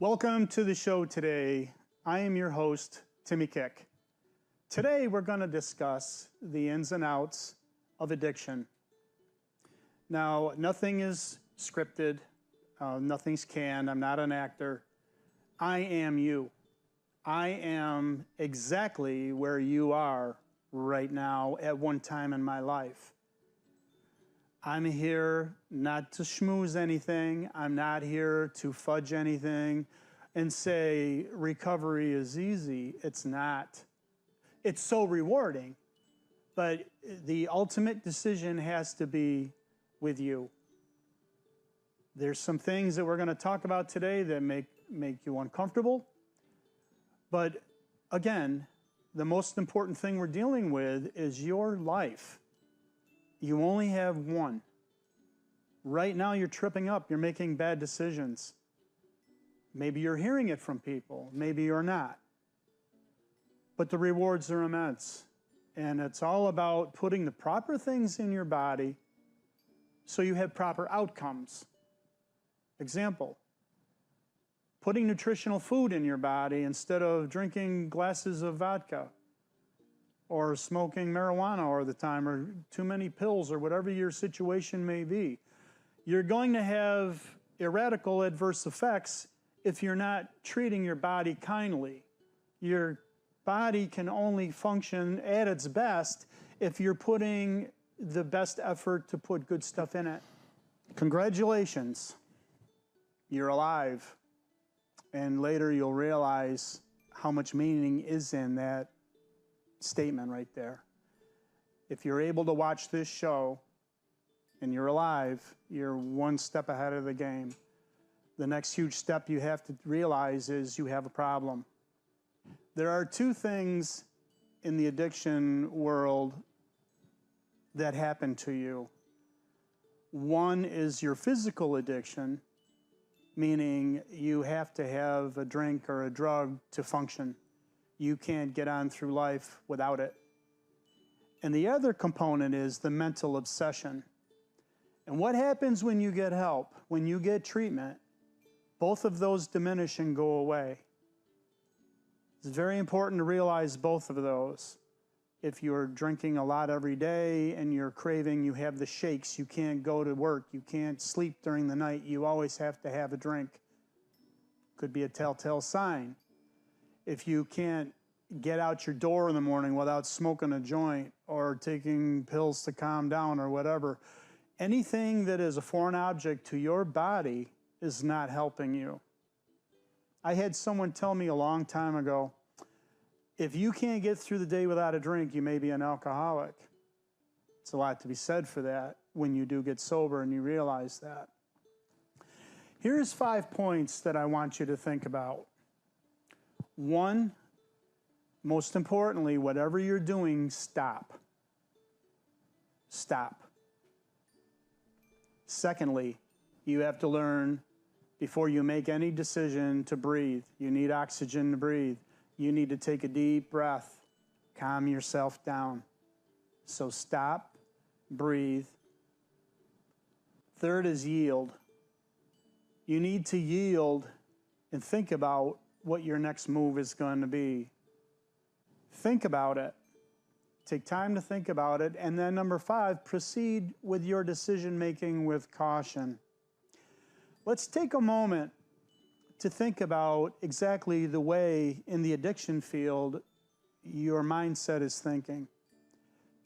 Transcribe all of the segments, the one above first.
Welcome to the show today. I am your host, Timmy Kick. Today we're going to discuss the ins and outs of addiction. Now, nothing is scripted, nothing's canned, I'm not an actor. I am you. I am exactly where you are right now at one time in my life. I'm here not to schmooze anything. I'm not here to fudge anything and say recovery is easy. It's not. It's so rewarding, but the ultimate decision has to be with you. There's some things that we're going to talk about today that make you uncomfortable. But again, the most important thing we're dealing with is your life. You only have one. Right now you're tripping up, you're making bad decisions. Maybe you're hearing it from people, maybe you're not. But the rewards are immense. And it's all about putting the proper things in your body so you have proper outcomes. Example, putting nutritional food in your body instead of drinking glasses of vodka, or smoking marijuana all the time, or too many pills, or whatever your situation may be. You're going to have radical adverse effects if you're not treating your body kindly. Your body can only function at its best if you're putting the best effort to put good stuff in it. Congratulations, you're alive. And later you'll realize how much meaning is in that statement right there. If you're able to watch this show and you're alive, you're one step ahead of the game. The next huge step you have to realize is you have a problem. There are two things in the addiction world that happen to you. One is your physical addiction, meaning you have to have a drink or a drug to function. You can't get on through life without it. And the other component is the mental obsession. And what happens when you get help, when you get treatment? Both of those diminish and go away. It's very important to realize both of those. If you're drinking a lot every day and you're craving, you have the shakes, you can't go to work, you can't sleep during the night, you always have to have a drink. Could be a telltale sign. If you can't get out your door in the morning without smoking a joint or taking pills to calm down or whatever, anything that is a foreign object to your body is not helping you. I had someone tell me a long time ago, if you can't get through the day without a drink, you may be an alcoholic. It's a lot to be said for that when you do get sober and you realize that. Here's 5 points that I want you to think about. One, most importantly, whatever you're doing, stop. Stop. Secondly, you have to learn before you make any decision to breathe. You need oxygen to breathe. You need to take a deep breath, calm yourself down. So stop, breathe. Third is yield. You need to yield and think about what your next move is going to be. Think about it. Take time to think about it. And then number 5, proceed with your decision making with caution. Let's take a moment to think about exactly the way in the addiction field your mindset is thinking.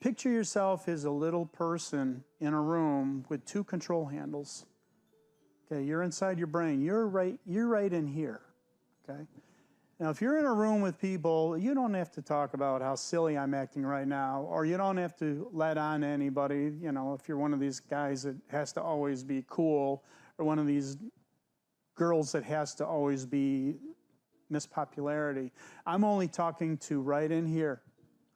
Picture yourself as a little person in a room with 2 control handles. Okay, you're inside your brain. You're right in here. Okay? Now, if you're in a room with people, you don't have to talk about how silly I'm acting right now, or you don't have to let on to anybody. You know, if you're one of these guys that has to always be cool, or one of these girls that has to always be Miss Popularity. I'm only talking to right in here.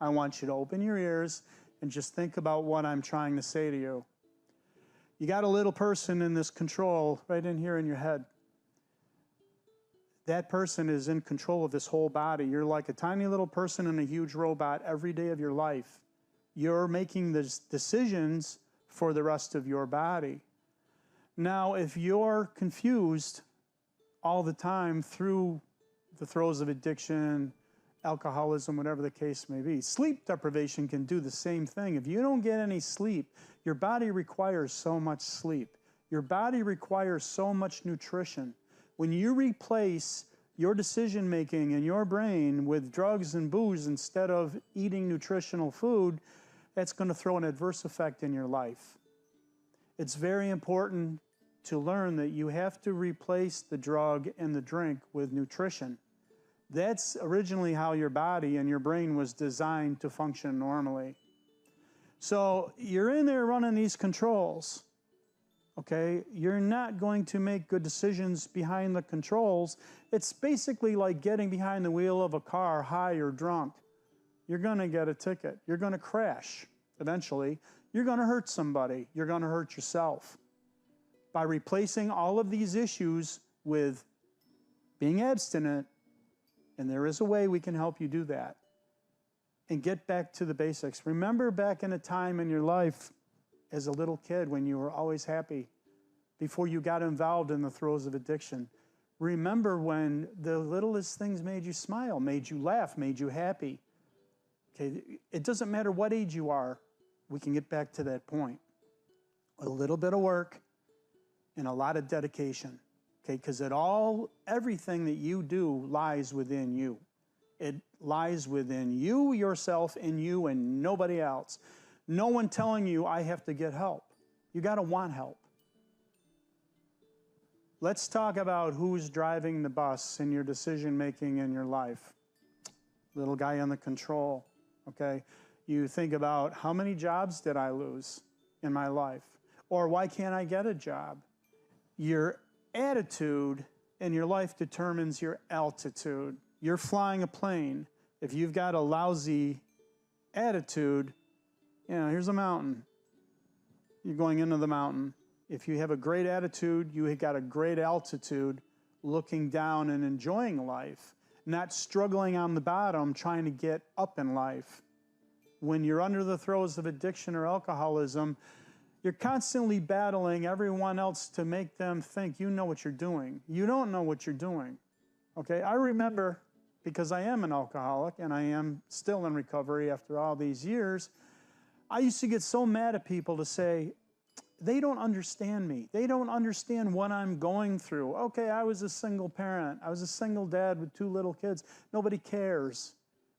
I want you to open your ears and just think about what I'm trying to say to you. You got a little person in this control right in here in your head. That person is in control of this whole body. You're like a tiny little person in a huge robot every day of your life. You're making the decisions for the rest of your body. Now, if you're confused all the time through the throes of addiction, alcoholism, whatever the case may be. Sleep deprivation can do the same thing. If you don't get any sleep, your body requires so much sleep. Your body requires so much nutrition. When you replace your decision making in your brain with drugs and booze instead of eating nutritional food, that's going to throw an adverse effect in your life. It's very important to learn that you have to replace the drug and the drink with nutrition. That's originally how your body and your brain was designed to function normally. So you're in there running these controls, okay? You're not going to make good decisions behind the controls. It's basically like getting behind the wheel of a car high or drunk. You're gonna get a ticket. You're gonna crash eventually. You're gonna hurt somebody. You're gonna hurt yourself. By replacing all of these issues with being abstinent, and there is a way we can help you do that, and get back to the basics. Remember back in a time in your life as a little kid when you were always happy, before you got involved in the throes of addiction. Remember when the littlest things made you smile, made you laugh, made you happy. Okay, it doesn't matter what age you are, we can get back to that point. A little bit of work and a lot of dedication. Okay, because everything that you do lies within you. It lies within you, yourself, and you, and nobody else. No one telling you, I have to get help. You got to want help. Let's talk about who's driving the bus in your decision-making in your life. Little guy on the control, okay? You think about, how many jobs did I lose in my life? Or why can't I get a job? Your attitude in your life determines your altitude. You're flying a plane. If you've got a lousy attitude, here's a mountain. You're going into the mountain. If you have a great attitude, you have got a great altitude, looking down and enjoying life, not struggling on the bottom, trying to get up in life. When you're under the throes of addiction or alcoholism, you're constantly battling everyone else to make them think you know what you're doing. You don't know what you're doing. Okay, I remember, because I am an alcoholic and I am still in recovery after all these years, I used to get so mad at people to say, they don't understand me. They don't understand what I'm going through. Okay, I was a single parent. I was a single dad with 2 little kids. Nobody cares.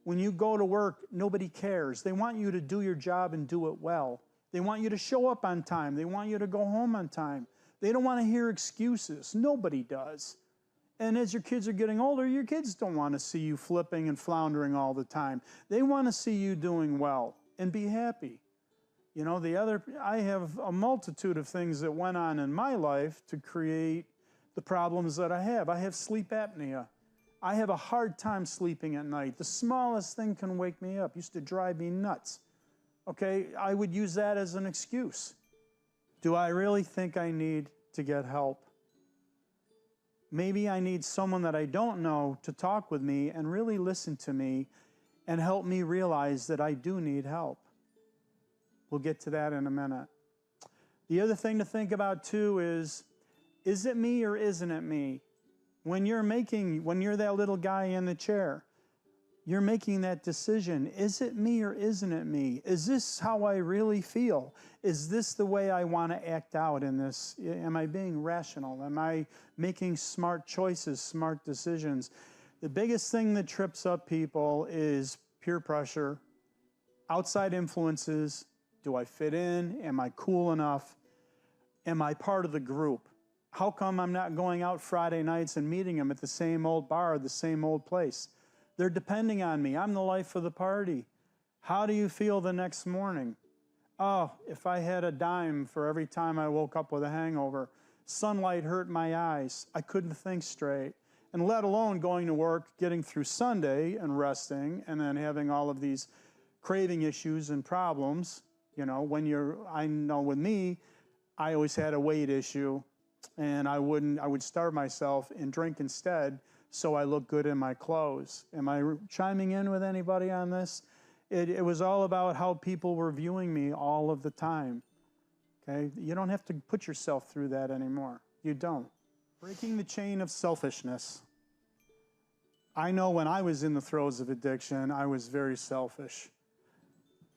When you go to work, nobody cares. They want you to do your job and do it well. They want you to show up on time. They want you to go home on time. They don't want to hear excuses. Nobody does. And as your kids are getting older, your kids don't want to see you flipping and floundering all the time. They want to see you doing well and be happy. I have a multitude of things that went on in my life to create the problems that I have. I have sleep apnea. I have a hard time sleeping at night. The smallest thing can wake me up. Used to drive me nuts. Okay, I would use that as an excuse. Do I really think I need to get help? Maybe I need someone that I don't know to talk with me and really listen to me and help me realize that I do need help. We'll get to that in a minute. The other thing to think about too is it me or isn't it me? When you're that little guy in the chair, you're making that decision. Is it me or isn't it me? Is this how I really feel? Is this the way I want to act out in this? Am I being rational? Am I making smart choices, smart decisions? The biggest thing that trips up people is peer pressure, outside influences. Do I fit in? Am I cool enough? Am I part of the group? How come I'm not going out Friday nights and meeting them at the same old bar, the same old place? They're depending on me. I'm the life of the party. How do you feel the next morning? Oh, if I had a dime for every time I woke up with a hangover. Sunlight hurt my eyes. I couldn't think straight. And let alone going to work, getting through Sunday and resting, and then having all of these craving issues and problems. I know with me, I always had a weight issue, and I would starve myself and drink instead, so I look good in my clothes. Am I chiming in with anybody on this? It was all about how people were viewing me all of the time. Okay? You don't have to put yourself through that anymore. You don't. Breaking the chain of selfishness. I know when I was in the throes of addiction, I was very selfish.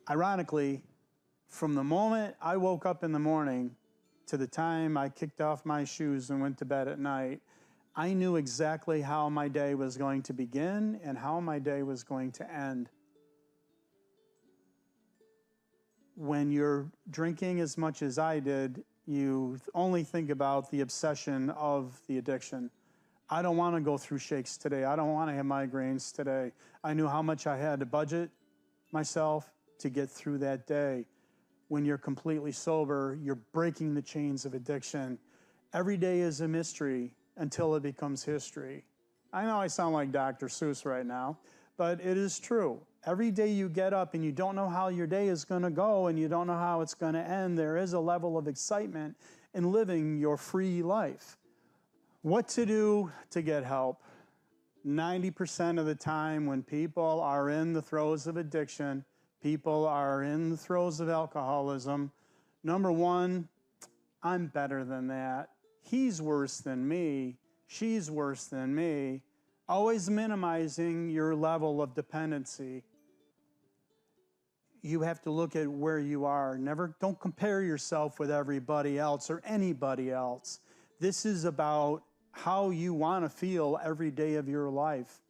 Ironically, from the moment I woke up in the morning to the time I kicked off my shoes and went to bed at night, I knew exactly how my day was going to begin and how my day was going to end. When you're drinking as much as I did, you only think about the obsession of the addiction. I don't want to go through shakes today. I don't want to have migraines today. I knew how much I had to budget myself to get through that day. When you're completely sober, you're breaking the chains of addiction. Every day is a mystery until it becomes history. I know I sound like Dr. Seuss right now, but it is true. Every day you get up and you don't know how your day is going to go and you don't know how it's going to end, there is a level of excitement in living your free life. What to do to get help? 90% of the time when people are in the throes of addiction, people are in the throes of alcoholism, number one, I'm better than that. He's worse than me. She's worse than me. Always minimizing your level of dependency. You have to look at where you are. Don't compare yourself with everybody else or anybody else. This is about how you want to feel every day of your life.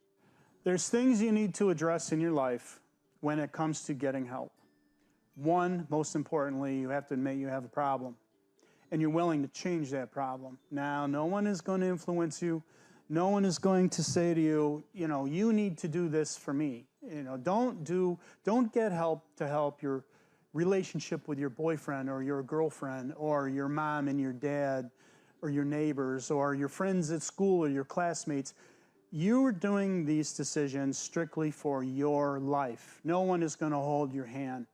There's things you need to address in your life when it comes to getting help. One, most importantly, you have to admit you have a problem and you're willing to change that problem. Now, no one is going to influence you. No one is going to say to you, you need to do this for me. Don't get help to help your relationship with your boyfriend or your girlfriend or your mom and your dad or your neighbors or your friends at school or your classmates. You're doing these decisions strictly for your life. No one is going to hold your hand.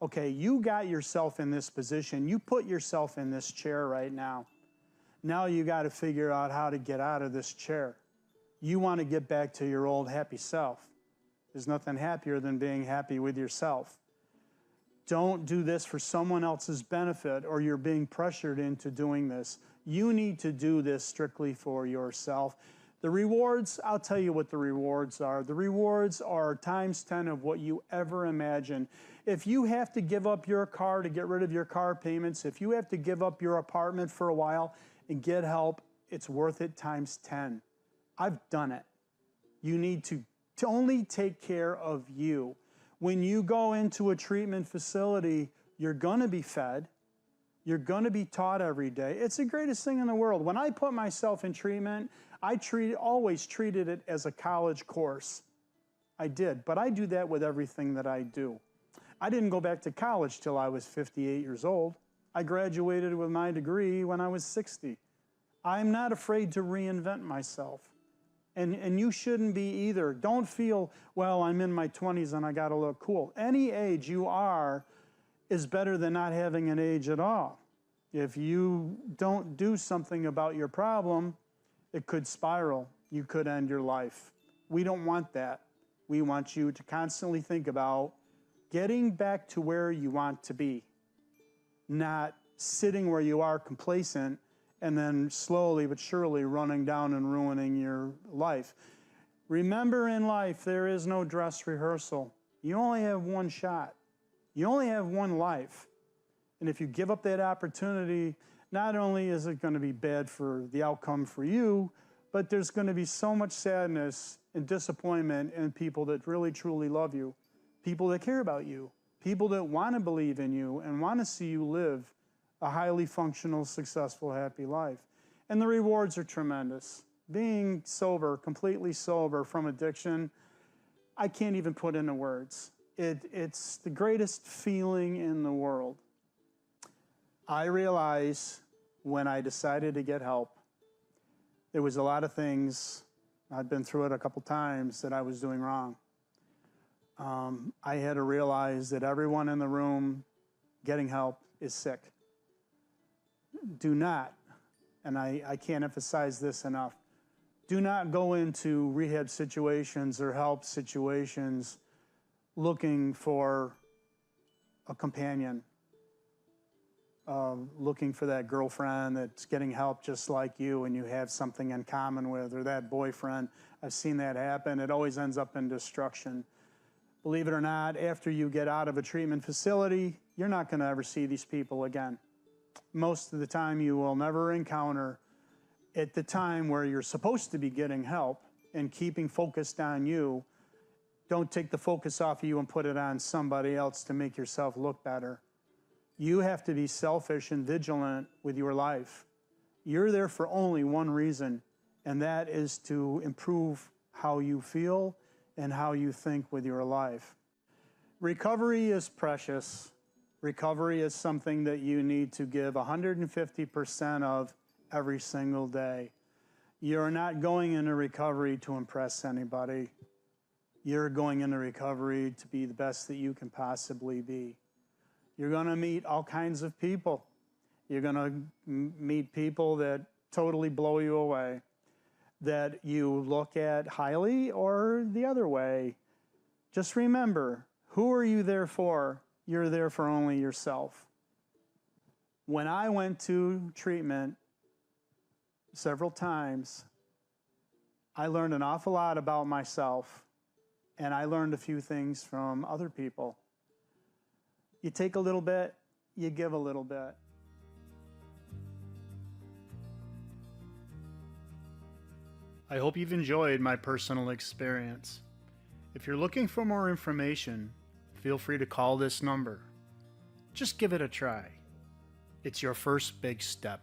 Okay, you got yourself in this position. You put yourself in this chair right now. Now you got to figure out how to get out of this chair. You want to get back to your old happy self. There's nothing happier than being happy with yourself. Don't do this for someone else's benefit or you're being pressured into doing this. You need to do this strictly for yourself. The rewards, I'll tell you what the rewards are. The rewards are times 10 of what you ever imagine. If you have to give up your car to get rid of your car payments, if you have to give up your apartment for a while and get help, it's worth it times 10. I've done it. You need to only take care of you. When you go into a treatment facility, you're going to be fed. You're going to be taught every day. It's the greatest thing in the world. When I put myself in treatment, I always treated it as a college course. I did, but I do that with everything that I do. I didn't go back to college till I was 58 years old. I graduated with my degree when I was 60. I'm not afraid to reinvent myself. And you shouldn't be either. Don't feel, well, I'm in my 20s and I got to look cool. Any age you are is better than not having an age at all. If you don't do something about your problem, it could spiral. You could end your life. We don't want that. We want you to constantly think about getting back to where you want to be, not sitting where you are complacent and then slowly but surely running down and ruining your life. Remember, in life, there is no dress rehearsal. You only have one shot. You only have one life. And if you give up that opportunity, not only is it going to be bad for the outcome for you, but there's going to be so much sadness and disappointment in people that really, truly love you, people that care about you, people that want to believe in you and want to see you live a highly functional, successful, happy life. And the rewards are tremendous. Being sober, completely sober from addiction, I can't even put into words. It's the greatest feeling in the world. I realized when I decided to get help, there was a lot of things, I've been through it a couple times, that I was doing wrong. I had to realize that everyone in the room getting help is sick. Do not, and I can't emphasize this enough, do not go into rehab situations or help situations looking for a companion, looking for that girlfriend that's getting help just like you and you have something in common with, or that boyfriend. I've seen that happen. It always ends up in destruction. Believe it or not, after you get out of a treatment facility, you're not going to ever see these people again. Most of the time you will never encounter, at the time where you're supposed to be getting help and keeping focused on you, don't take the focus off of you and put it on somebody else to make yourself look better. You have to be selfish and vigilant with your life. You're there for only one reason, and that is to improve how you feel and how you think with your life. Recovery is precious. Recovery is something that you need to give 150% of every single day. You're not going into recovery to impress anybody. You're going into recovery to be the best that you can possibly be. You're going to meet all kinds of people. You're going to meet people that totally blow you away, that you look at highly or the other way. Just remember, who are you there for? You're there for only yourself. When I went to treatment several times, I learned an awful lot about myself, and I learned a few things from other people. You take a little bit, you give a little bit. I hope you've enjoyed my personal experience. If you're looking for more information, feel free to call this number. Just give it a try. It's your first big step.